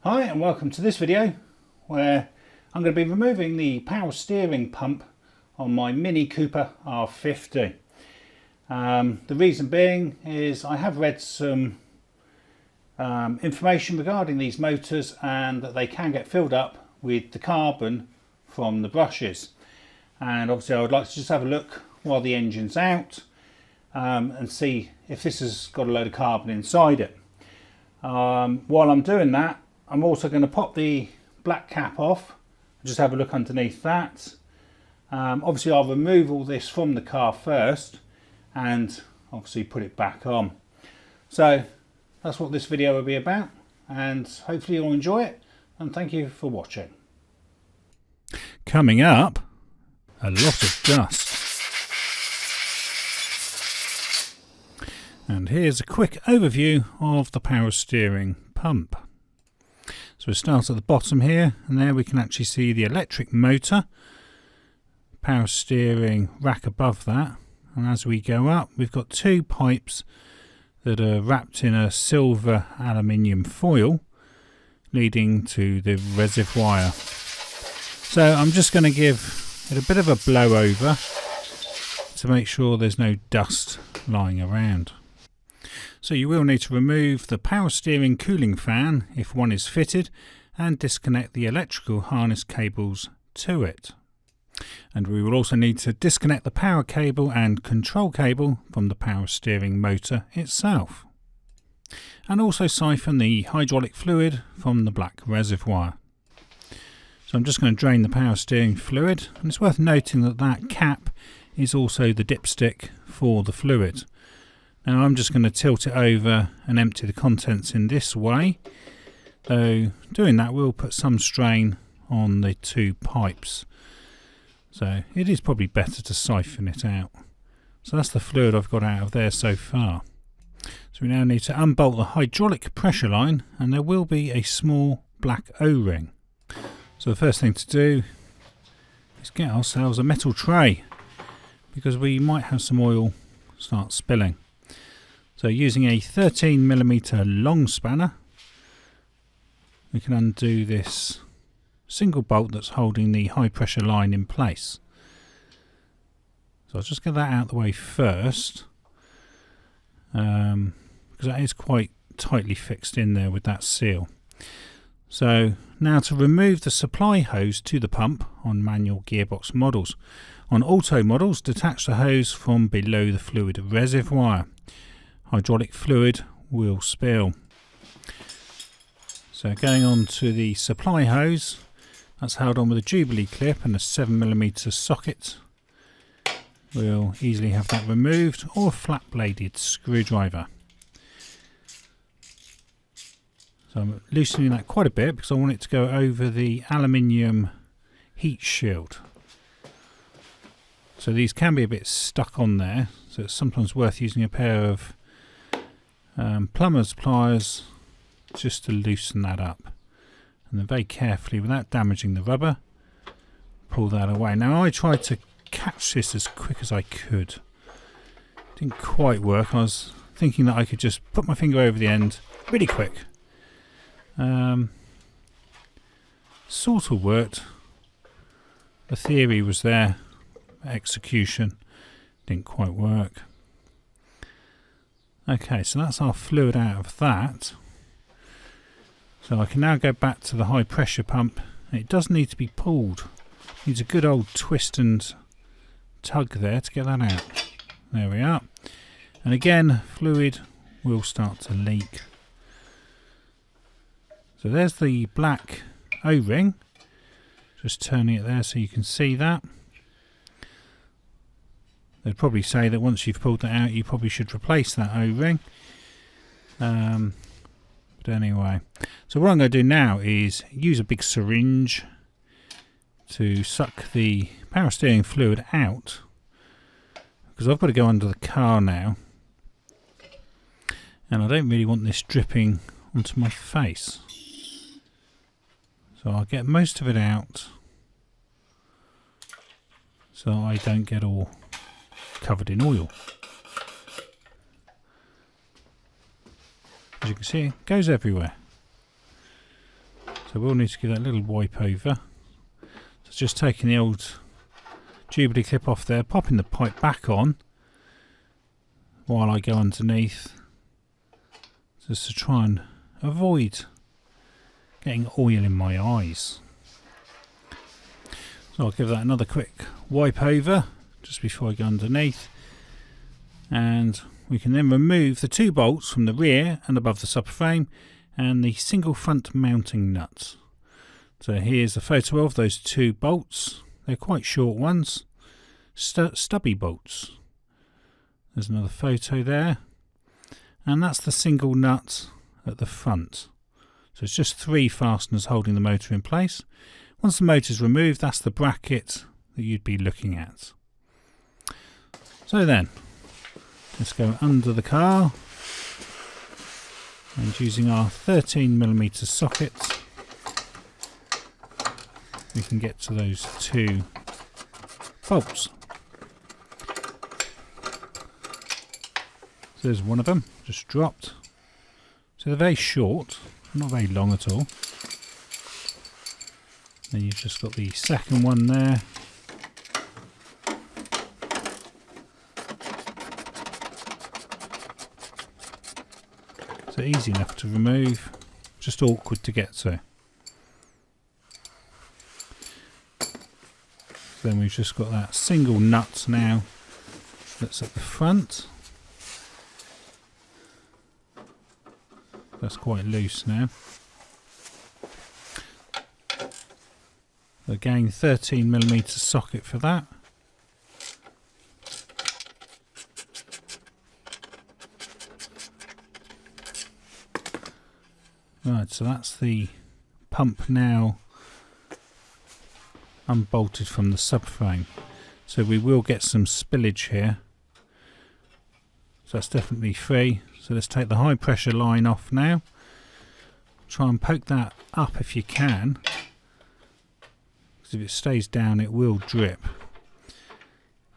Hi and welcome to this video where I'm going to be removing the power steering pump on my Mini Cooper R50. The reason being is I have read some information regarding these motors and that they can get filled up with the carbon from the brushes, and obviously I would like to just have a look while the engine's out and see if this has got a load of carbon inside it. While I'm doing that, I'm also going to pop the black cap off and just have a look underneath that. Obviously I'll remove all this from the car first and obviously put it back on. So that's what this video will be about, and hopefully you'll enjoy it, and thank you for watching. Coming up, a lot of dust. And here's a quick overview of the power steering pump. So we start at the bottom here, and there we can actually see the electric motor, power steering rack above that, and as we go up we've got two pipes that are wrapped in a silver aluminium foil leading to the reservoir. So I'm just going to give it a bit of a blow over to make sure there's no dust lying around. So you will need to remove the power steering cooling fan if one is fitted and disconnect the electrical harness cables to it. And we will also need to disconnect the power cable and control cable from the power steering motor itself. And also siphon the hydraulic fluid from the black reservoir. So I'm just going to drain the power steering fluid, and it's worth noting that that cap is also the dipstick for the fluid. Now I'm just going to tilt it over and empty the contents in this way, though doing that will put some strain on the two pipes, so it is probably better to siphon it out. So that's the fluid I've got out of there so far. So we now need to unbolt the hydraulic pressure line, and there will be a small black O-ring. So the first thing to do is get ourselves a metal tray, because we might have some oil start spilling. So using a 13mm long spanner, we can undo this single bolt that's holding the high pressure line in place. So I'll just get that out of the way first, because that is quite tightly fixed in there with that seal. So now to remove the supply hose to the pump on manual gearbox models. On auto models, detach the hose from below the fluid reservoir. Hydraulic fluid will spill. So going on to the supply hose, that's held on with a Jubilee clip and a 7mm socket. We'll easily have that removed, or a flat bladed screwdriver. So I'm loosening that quite a bit because I want it to go over the aluminium heat shield. So these can be a bit stuck on there, so it's sometimes worth using a pair of plumber's pliers just to loosen that up, and then very carefully, without damaging the rubber, pull that away. Now I tried to catch this as quick as I could. It didn't quite work. I was thinking that I could just put my finger over the end really quick. Sort of worked. The theory was there, execution didn't quite work. Okay, so that's our fluid out of that. So I can now go back to the high pressure pump. It does need to be pulled. It needs a good old twist and tug there to get that out. There we are. And again, fluid will start to leak. So there's the black O-ring. Just turning it there so you can see that. They'd probably say that once you've pulled that out, you probably should replace that O-ring. But anyway, so what I'm going to do now is use a big syringe to suck the power steering fluid out, because I've got to go under the car now, and I don't really want this dripping onto my face. So I'll get most of it out so I don't get all covered in oil. As you can see, it goes everywhere. So we'll need to give that a little wipe over. So just taking the old Jubilee clip off there, popping the pipe back on while I go underneath, just to try and avoid getting oil in my eyes. So I'll give that another quick wipe over just before I go underneath, and we can then remove the 2 bolts from the rear and above the subframe and the single front mounting nuts. So here's a photo of those 2 bolts. They're quite short ones, stubby bolts. There's another photo there, and that's the single nut at the front. So it's just 3 fasteners holding the motor in place. Once the motor is removed, that's the bracket that you'd be looking at. So then, let's go under the car, and using our 13mm socket, we can get to those 2 bolts. So there's one of them, just dropped. So they're very short, not very long at all. Then you've just got the second one there. So easy enough to remove, just awkward to get to. Then we've just got that single nut now that's at the front. That's quite loose now. Again, 13mm socket for that. Right, so that's the pump now unbolted from the subframe. So we will get some spillage here. So that's definitely free. So let's take the high pressure line off now. Try and poke that up if you can, because if it stays down it will drip.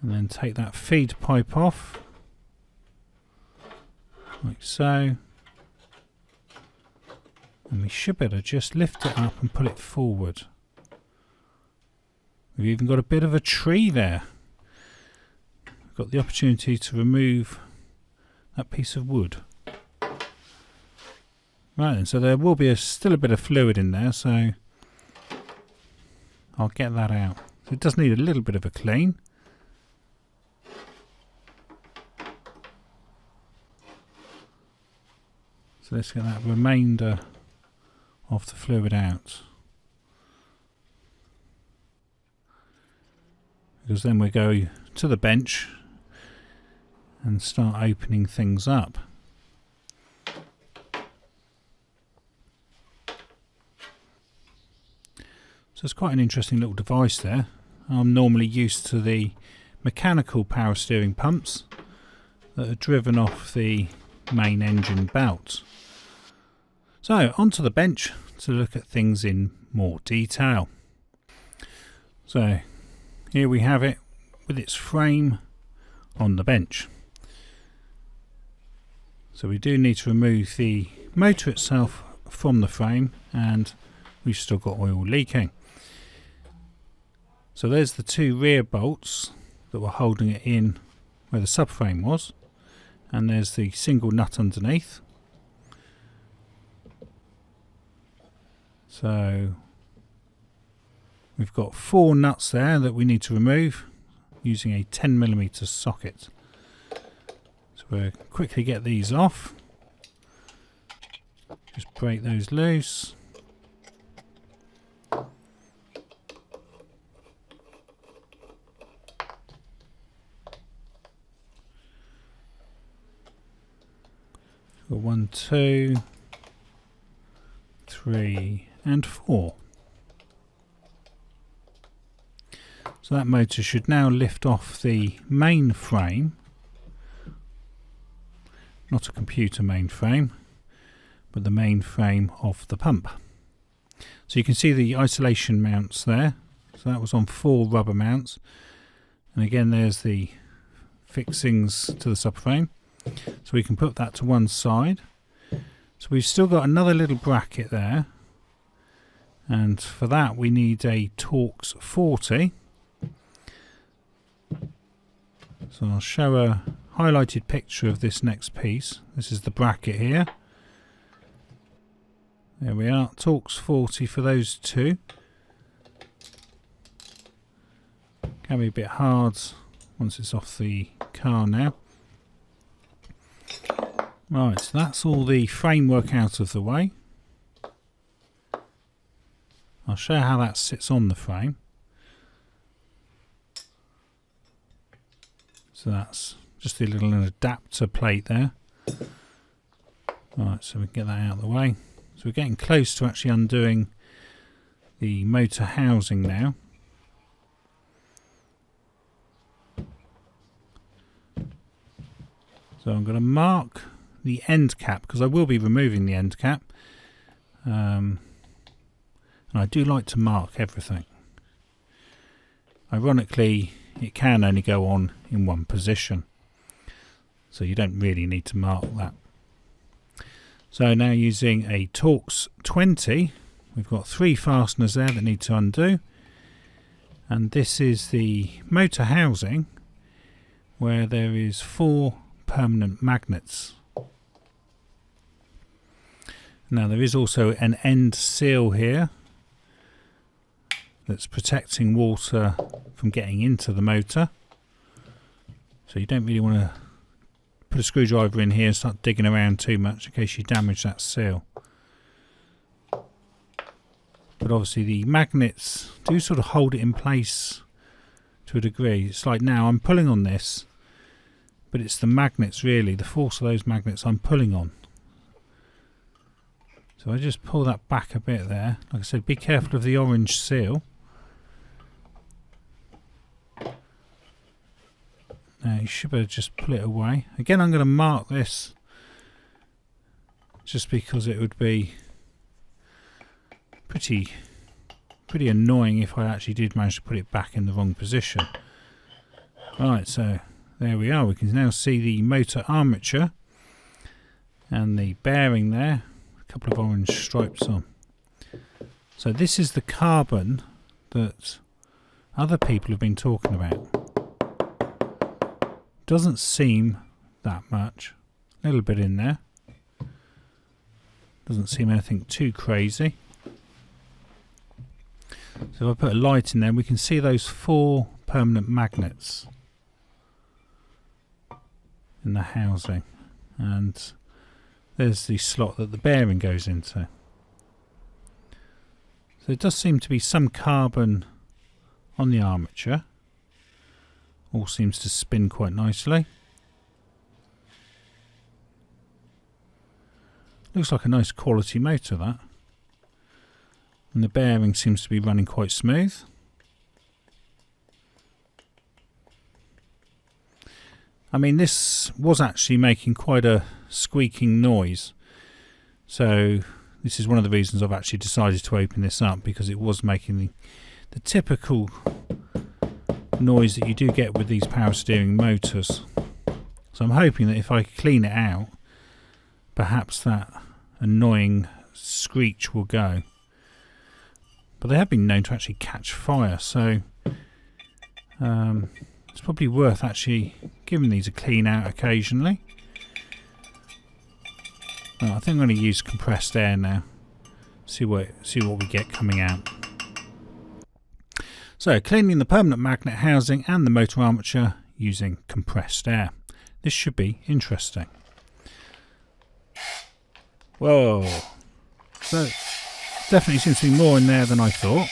And then take that feed pipe off, like so. And we should be able to just lift it up and pull it forward. We've even got a bit of a tree there. We've got the opportunity to remove that piece of wood. Right then, so there will be still a bit of fluid in there, so I'll get that out. So it does need a little bit of a clean. So let's get that remainder of the fluid out. Because then we go to the bench and start opening things up. So it's quite an interesting little device there. I'm normally used to the mechanical power steering pumps that are driven off the main engine belt. So onto the bench to look at things in more detail. So here we have it with its frame on the bench. So we do need to remove the motor itself from the frame, and we've still got oil leaking. So there's the 2 rear bolts that were holding it in where the subframe was, and there's the single nut underneath. So we've got 4 nuts there that we need to remove using a 10mm socket. So we'll quickly get these off. Just break those loose. Got 1, 2, 3 and 4. So that motor should now lift off the main frame, not a computer main frame, but the main frame of the pump. So you can see the isolation mounts there. So that was on 4 rubber mounts, and again there's the fixings to the subframe. So we can put that to one side. So we've still got another little bracket there, and for that we need a Torx 40. So I'll show a highlighted picture of this next piece. This is the bracket here. There we are, Torx 40 for those two. Can be a bit hard once it's off the car now. Right, so that's all the framework out of the way. I'll show you how that sits on the frame. So that's just a little adapter plate there. Right, so we can get that out of the way. So we're getting close to actually undoing the motor housing now. So I'm going to mark the end cap, because I will be removing the end cap. And I do like to mark everything. Ironically, it can only go on in one position, so you don't really need to mark that. So now using a Torx 20, we've got 3 fasteners there that need to undo, and this is the motor housing where there is 4 permanent magnets. Now there is also an end seal here that's protecting water from getting into the motor, so you don't really want to put a screwdriver in here and start digging around too much in case you damage that seal. But obviously the magnets do sort of hold it in place to a degree. It's like now I'm pulling on this, but it's the magnets really, the force of those magnets I'm pulling on. So I just pull that back a bit there. Like I said, be careful of the orange seal. Now you should better just pull it away. Again, I'm going to mark this just because it would be pretty annoying if I actually did manage to put it back in the wrong position. Right, so there we are. We can now see the motor armature and the bearing there. A couple of orange stripes on. So this is the carbon that other people have been talking about. Doesn't seem that much. A little bit in there. Doesn't seem anything too crazy. So if I put a light in there, we can see those 4 permanent magnets in the housing, and there's the slot that the bearing goes into. So it does seem to be some carbon on the armature. All seems to spin quite nicely. Looks like a nice quality motor, that. And the bearing seems to be running quite smooth. I mean, this was actually making quite a squeaking noise. So this is one of the reasons I've actually decided to open this up, because it was making the typical noise that you do get with these power steering motors. So I'm hoping that if I clean it out, perhaps that annoying screech will go. But they have been known to actually catch fire, so it's probably worth actually giving these a clean out occasionally. I think I'm going to use compressed air now. See what we get coming out. So cleaning the permanent magnet housing and the motor armature using compressed air. This should be interesting. Whoa! So definitely seems to be more in there than I thought,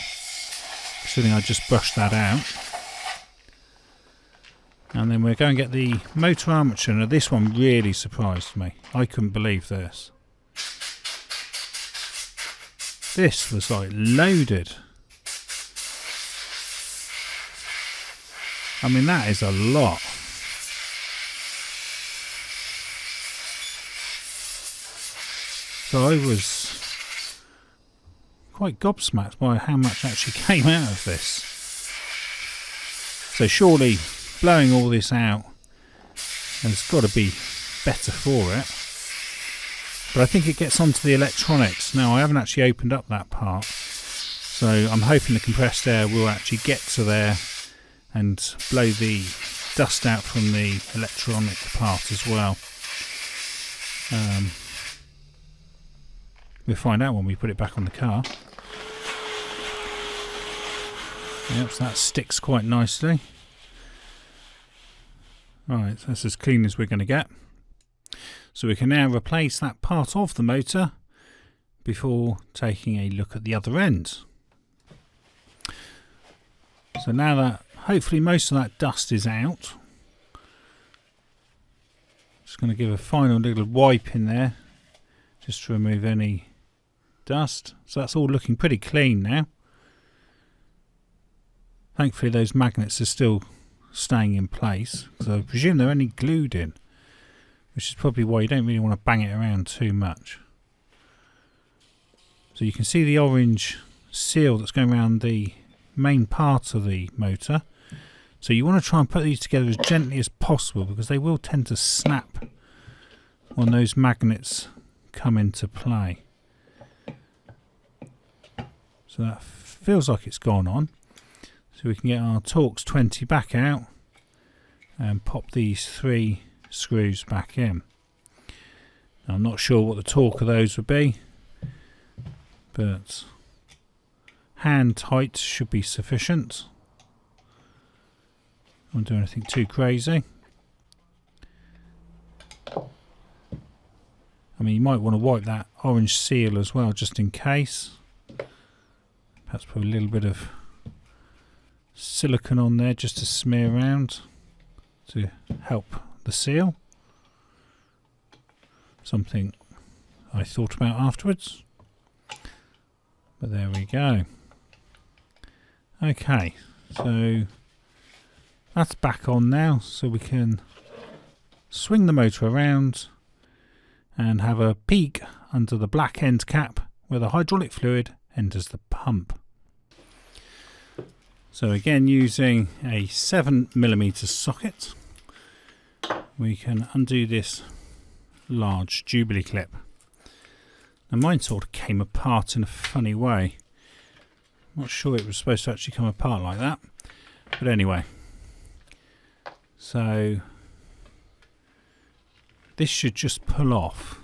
considering I just brushed that out. And then we're going to get the motor armature. Now this one really surprised me. I couldn't believe this. This was like loaded. I mean, that is a lot. So I was quite gobsmacked by how much actually came out of this. So surely blowing all this out has got to be better for it. But I think it gets onto the electronics. Now I haven't actually opened up that part, So I'm hoping the compressed air will actually get to there and blow the dust out from the electronic part as well. We'll find out when we put it back on the car. Yep, so that sticks quite nicely. Right, so that's as clean as we're going to get. So we can now replace that part of the motor before taking a look at the other end. So now that hopefully most of that dust is out, just going to give a final little wipe in there just to remove any dust. So that's all looking pretty clean now. Thankfully those magnets are still staying in place, so I presume they're only glued in, which is probably why you don't really want to bang it around too much. So you can see the orange seal that's going around the main part of the motor. So you want to try and put these together as gently as possible, because they will tend to snap when those magnets come into play. So that feels like it's gone on. So we can get our Torx 20 back out and pop these 3 screws back in. Now, I'm not sure what the torque of those would be, but hand height should be sufficient. I won't do anything too crazy. I mean, you might want to wipe that orange seal as well, just in case. Perhaps put a little bit of silicone on there just to smear around to help the seal. Something I thought about afterwards. But there we go. Okay, so that's back on now, so we can swing the motor around and have a peek under the black end cap where the hydraulic fluid enters the pump. So again, using a 7mm socket, we can undo this large Jubilee clip. Now mine sort of came apart in a funny way. I'm not sure it was supposed to actually come apart like that, but anyway. So this should just pull off.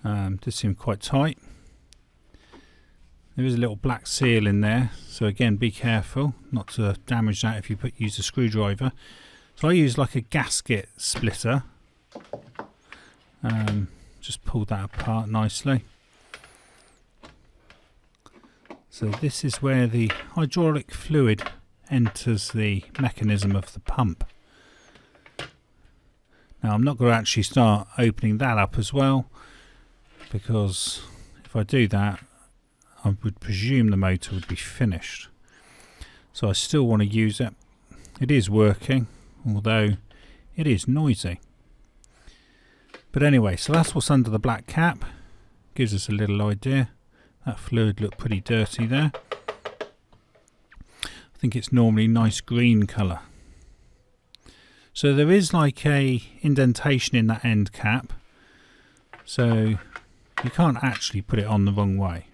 Does seem quite tight. There is a little black seal in there, so again be careful not to damage that if you use a screwdriver. So I use like a gasket splitter. Just pull that apart nicely. So this is where the hydraulic fluid enters the mechanism of the pump. Now I'm not going to actually start opening that up as well, because if I do that I would presume the motor would be finished. So I still want to use it. It is working, although it is noisy. But anyway, so that's what's under the black cap. Gives us a little idea. That fluid looked pretty dirty there. I think it's normally nice green colour. So there is like a indentation in that end cap, so you can't actually put it on the wrong way.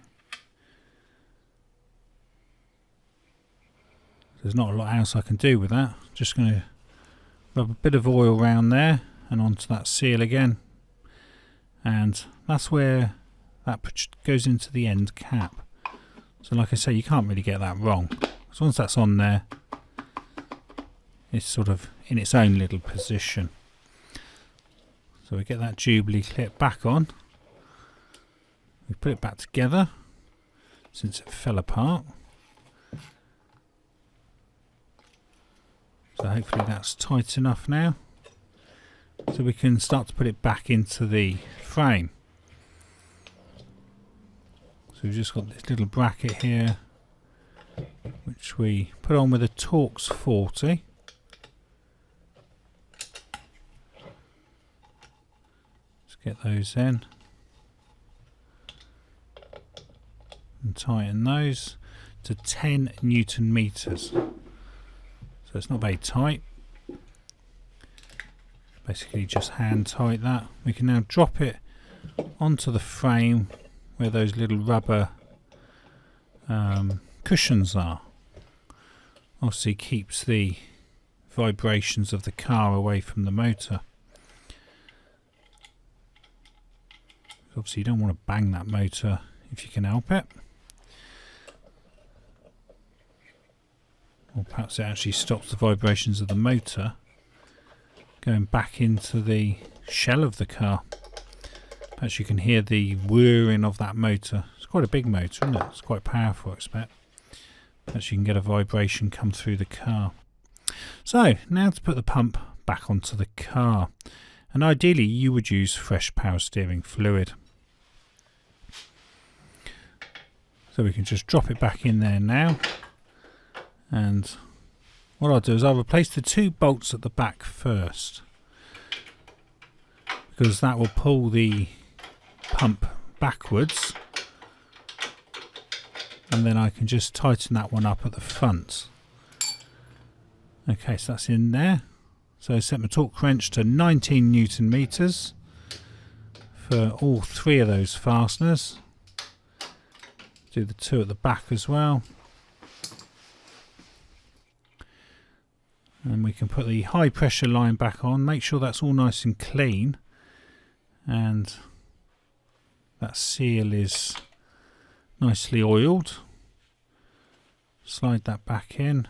There's not a lot else I can do with that. Just going to rub a bit of oil around there and onto that seal again, and that's where that goes into the end cap. So like I say, you can't really get that wrong, because once that's on there it's sort of in its own little position. So we get that Jubilee clip back on, we put it back together since it fell apart. So hopefully that's tight enough now, so we can start to put it back into the frame. So we've just got this little bracket here which we put on with a Torx 40. Let's get those in and tighten those to 10 Newton meters. So it's not very tight. Basically just hand tight that. We can now drop it onto the frame where those little rubber cushions are. Obviously keeps the vibrations of the car away from the motor. Obviously you don't want to bang that motor if you can help it. Or perhaps it actually stops the vibrations of the motor going back into the shell of the car. Perhaps you can hear the whirring of that motor. It's quite a big motor, isn't it? It's quite powerful, I expect. Perhaps you can get a vibration come through the car. So, now to put the pump back onto the car. And ideally you would use fresh power steering fluid. So we can just drop it back in there now. And what I'll do is I'll replace the 2 bolts at the back first, because that will pull the pump backwards, and then I can just tighten that one up at the front. Okay, so that's in there. So set my torque wrench to 19 Newton meters for all 3 of those fasteners. Do the 2 at the back as well. And we can put the high pressure line back on, make sure that's all nice and clean, and that seal is nicely oiled. Slide that back in,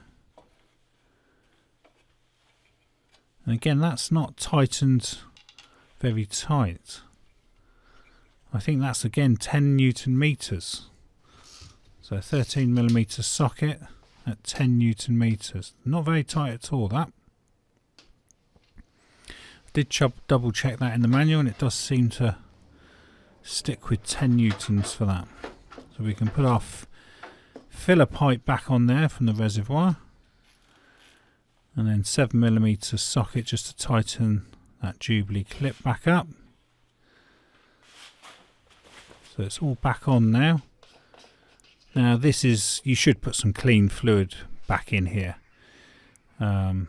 and again that's not tightened very tight. I think that's again 10 Newton meters, so 13mm socket at 10 Newton meters. Not very tight at all, that. I did double check that in the manual, and it does seem to stick with 10 newtons for that. So we can put our filler pipe back on there from the reservoir, and then 7mm socket just to tighten that Jubilee clip back up. So it's all back on now. Now this is, you should put some clean fluid back in here. But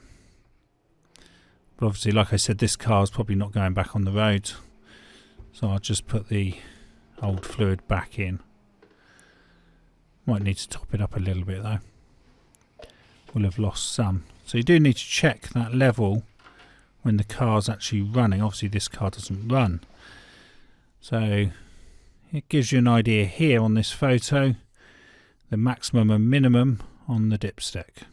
obviously, like I said, this car is probably not going back on the road. So I'll just put the old fluid back in. Might need to top it up a little bit though. We'll have lost some. So you do need to check that level when the car's actually running. Obviously this car doesn't run. So it gives you an idea here on this photo, the maximum and minimum on the dipstick.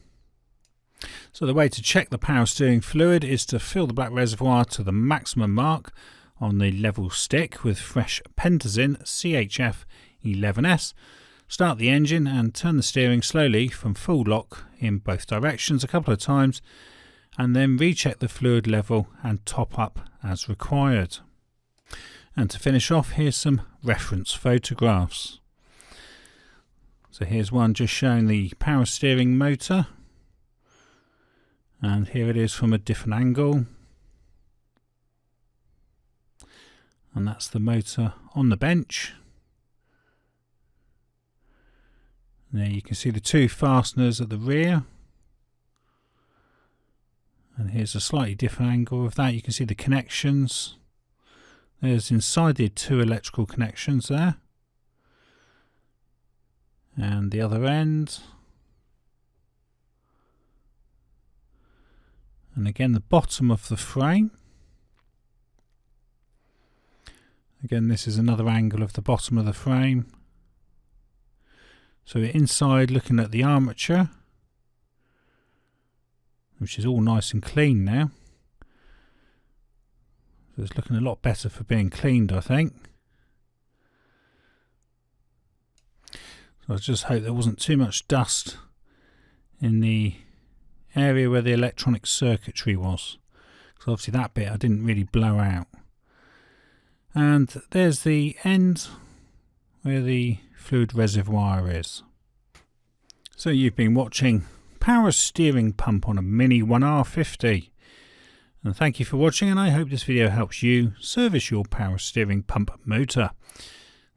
So the way to check the power steering fluid is to fill the black reservoir to the maximum mark on the level stick with fresh Pentazine CHF 11S. Start the engine and turn the steering slowly from full lock in both directions a couple of times, and then recheck the fluid level and top up as required. And to finish off, here's some reference photographs. So here's one just showing the power steering motor, and here it is from a different angle, and that's the motor on the bench. And there you can see the 2 fasteners at the rear, and here's a slightly different angle of that. You can see the connections. There's inside the 2 electrical connections there. And the other end. And again the bottom of the frame. Again, this is another angle of the bottom of the frame. So we're inside looking at the armature, which is all nice and clean now. So it's looking a lot better for being cleaned, I think. So I just hope there wasn't too much dust in the area where the electronic circuitry was, because obviously that bit I didn't really blow out. And there's the end where the fluid reservoir is. So you've been watching power steering pump on a Mini 1R50. And thank you for watching, and I hope this video helps you service your power steering pump motor.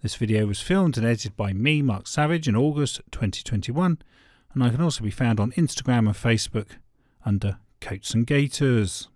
This video was filmed and edited by me, Mark Savage, in August 2021, and I can also be found on Instagram and Facebook under Coats and Gators.